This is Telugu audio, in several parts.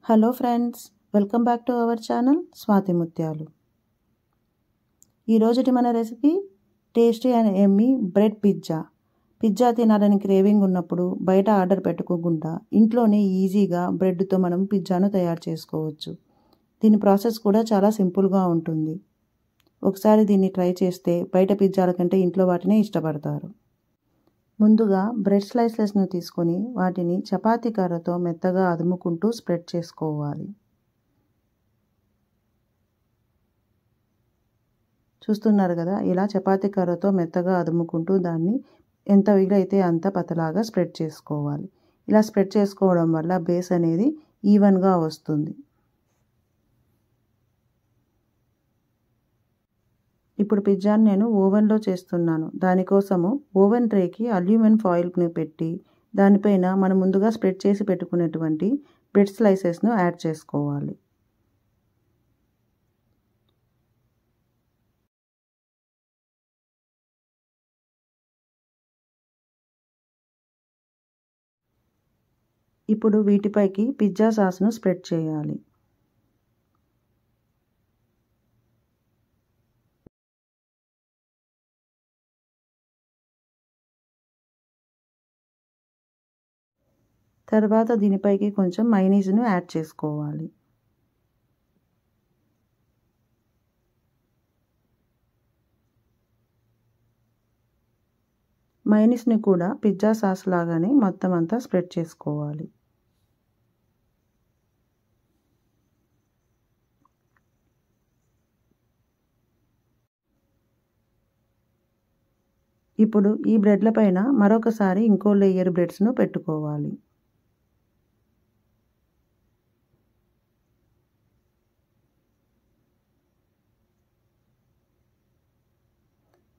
Hello friends, welcome back to our channel Swathi ముత్యాలు. ఈరోజుటి మన recipe tasty and Emmy bread pizza. Pizza తినాలని క్రేవింగ్ ఉన్నప్పుడు బయట ఆర్డర్ పెట్టుకోకుండా ఇంట్లోనే ఈజీగా బ్రెడ్తో మనం పిజ్జాను తయారు చేసుకోవచ్చు. దీని ప్రాసెస్ కూడా చాలా సింపుల్గా ఉంటుంది. ఒకసారి దీన్ని ట్రై చేస్తే బయట పిజ్జాల కంటే ఇంట్లో వాటినే ఇష్టపడతారు. ముందుగా బ్రెడ్ స్లైసెస్ను తీసుకొని వాటిని చపాతీ కర్రతో మెత్తగా అదుముకుంటూ స్ప్రెడ్ చేసుకోవాలి. చూస్తున్నారు కదా, ఇలా చపాతీ కర్రతో మెత్తగా అదుముకుంటూ దాన్ని ఎంత వీలైతే అంత పతలాగా స్ప్రెడ్ చేసుకోవాలి. ఇలా స్ప్రెడ్ చేసుకోవడం వల్ల బేస్ అనేది ఈవెన్గా వస్తుంది. ఇప్పుడు పిజ్జాని నేను ఓవెన్లో చేస్తున్నాను. దానికోసము ఓవెన్ ట్రేకి అల్యూమినియం ఫాయిల్ని పెట్టి దానిపైన మనం ముందుగా స్ప్రెడ్ చేసి పెట్టుకునేటువంటి బ్రెడ్ స్లైసెస్ను యాడ్ చేసుకోవాలి. ఇప్పుడు వీటిపైకి పిజ్జా సాస్ను స్ప్రెడ్ చేయాలి. తర్వాత దీనిపైకి కొంచెం మయోనీస్ను యాడ్ చేసుకోవాలి. మయోనీస్ని కూడా పిజ్జా సాస్ లాగానే మొత్తం అంతా స్ప్రెడ్ చేసుకోవాలి. ఇప్పుడు ఈ బ్రెడ్ల పైన మరొకసారి ఇంకో లేయర్ బ్రెడ్స్ను పెట్టుకోవాలి.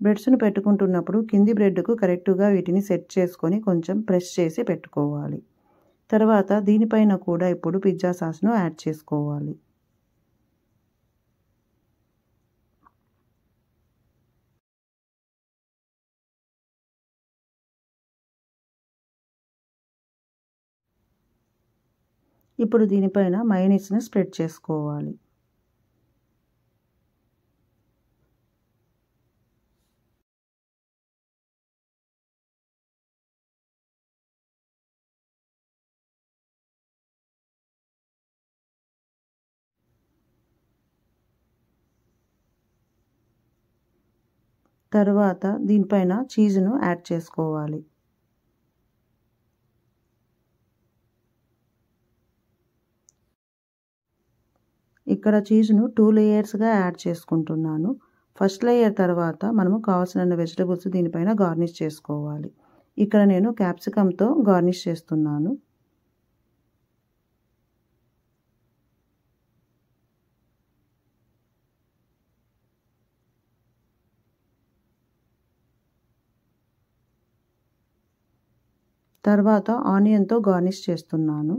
బ్రెడ్స్ను పెట్టుకుంటున్నప్పుడు కింది బ్రెడ్కు కరెక్ట్గా వీటిని సెట్ చేసుకొని కొంచెం ప్రెస్ చేసి పెట్టుకోవాలి. తర్వాత దీనిపైన కూడా ఇప్పుడు పిజ్జా సాస్ను యాడ్ చేసుకోవాలి. ఇప్పుడు దీనిపైన మయోనీస్ను స్ప్రెడ్ చేసుకోవాలి. తర్వాత దీనిపైన చీజ్ను యాడ్ చేసుకోవాలి. ఇక్కడ చీజ్ను 2 లేయర్స్గా యాడ్ చేసుకుంటున్నాను. ఫస్ట్ లేయర్ తర్వాత మనము కావాల్సిన వెజిటబుల్స్ దీనిపైన గార్నిష్ చేసుకోవాలి. ఇక్కడ నేను క్యాప్సికమ్తో గార్నిష్ చేస్తున్నాను. తర్వాత ఆనియన్తో గార్నిష్ చేస్తున్నాను.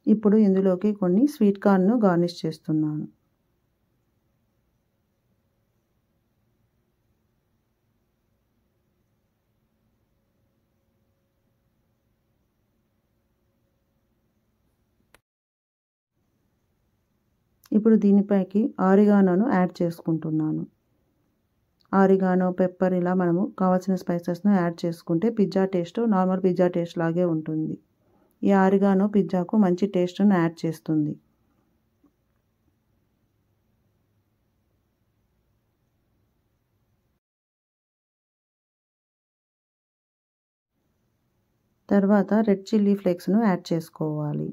ఇప్పుడు ఇందులోకి కొన్ని స్వీట్ కార్న్ను గార్నిష్ చేస్తున్నాను. ఇప్పుడు దీనిపైకి ఆరిగానోను యాడ్ చేసుకుంటున్నాను. ఆరిగానో, పెప్పర్ ఇలా మనము కావాల్సిన స్పైసెస్ను యాడ్ చేసుకుంటే pizza taste normal pizza taste లాగే ఉంటుంది. ఈ ఆరిగానో పిజ్జాకు మంచి టేస్ట్ను యాడ్ చేస్తుంది. తర్వాత రెడ్ చిల్లీ ఫ్లేక్స్ను యాడ్ చేసుకోవాలి.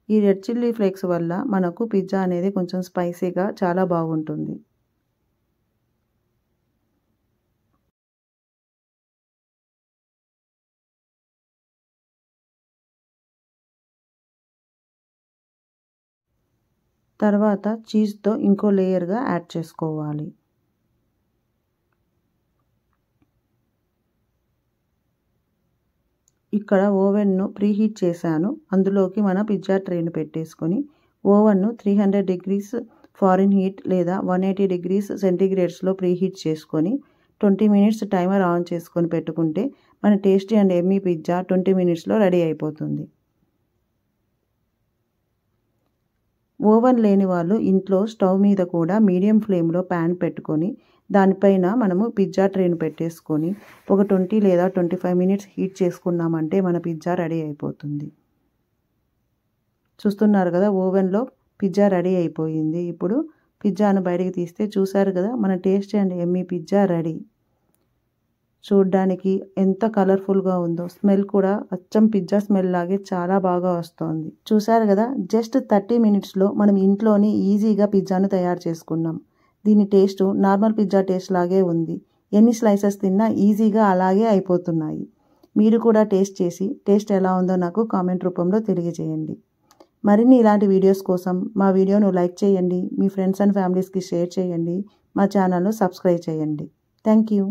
ఈ రెడ్ చిల్లీ ఫ్లేక్స్ వల్ల మనకు పిజ్జా అనేది కొంచెం స్పైసీగా చాలా బాగుంటుంది. తర్వాత చీజ్తో ఇంకో లేయర్గా యాడ్ చేసుకోవాలి. ఇక్కడ ఓవెన్ను ప్రీహీట్ చేశాను. అందులోకి మన పిజ్జా ట్రేను పెట్టేసుకొని ఓవెన్ను 300 degrees ఫారెన్హీట్ లేదా 180 degrees సెంటీగ్రేడ్స్లో ప్రీహీట్ చేసుకొని 20 minutes టైమర్ ఆన్ చేసుకొని పెట్టుకుంటే మన టేస్టీ అండ్ ఎమ్మీ పిజ్జా 20 minutesలో రెడీ అయిపోతుంది. ఓవెన్ లేని వాళ్ళు ఇంట్లో స్టవ్ మీద కూడా మీడియం ఫ్లేమ్లో ప్యాన్ పెట్టుకొని దానిపైన మనము పిజ్జా ట్రేను పెట్టేసుకొని ఒక 20 లేదా 25 minutes హీట్ చేసుకున్నామంటే మన పిజ్జా రెడీ అయిపోతుంది. చూస్తున్నారు కదా, ఓవెన్లో పిజ్జా రెడీ అయిపోయింది. ఇప్పుడు పిజ్జాను బయటికి తీస్తే చూసారు కదా, మన tasty and yummy pizza ready. చూడ్డానికి ఎంత కలర్ఫుల్గా ఉందో, స్మెల్ కూడా అచ్చం పిజ్జా స్మెల్ లాగే చాలా బాగా వస్తుంది. చూసారు కదా, జస్ట్ 30 minutesలో మనం ఇంట్లోనే ఈజీగా పిజ్జాను తయారు చేసుకున్నాం. దీని టేస్ట్ నార్మల్ పిజ్జా టేస్ట్ లాగే ఉంది. ఎన్ని స్లైసెస్ తిన్నా ఈజీగా అలాగే అయిపోతున్నాయి. మీరు కూడా టేస్ట్ చేసి టేస్ట్ ఎలా ఉందో నాకు కామెంట్ రూపంలో తెలియజేయండి. మరిన్ని ఇలాంటి వీడియోస్ కోసం మా వీడియోను లైక్ చేయండి, మీ ఫ్రెండ్స్ అండ్ ఫ్యామిలీస్కి షేర్ చేయండి, మా ఛానల్ను సబ్స్క్రైబ్ చేయండి. Thank you.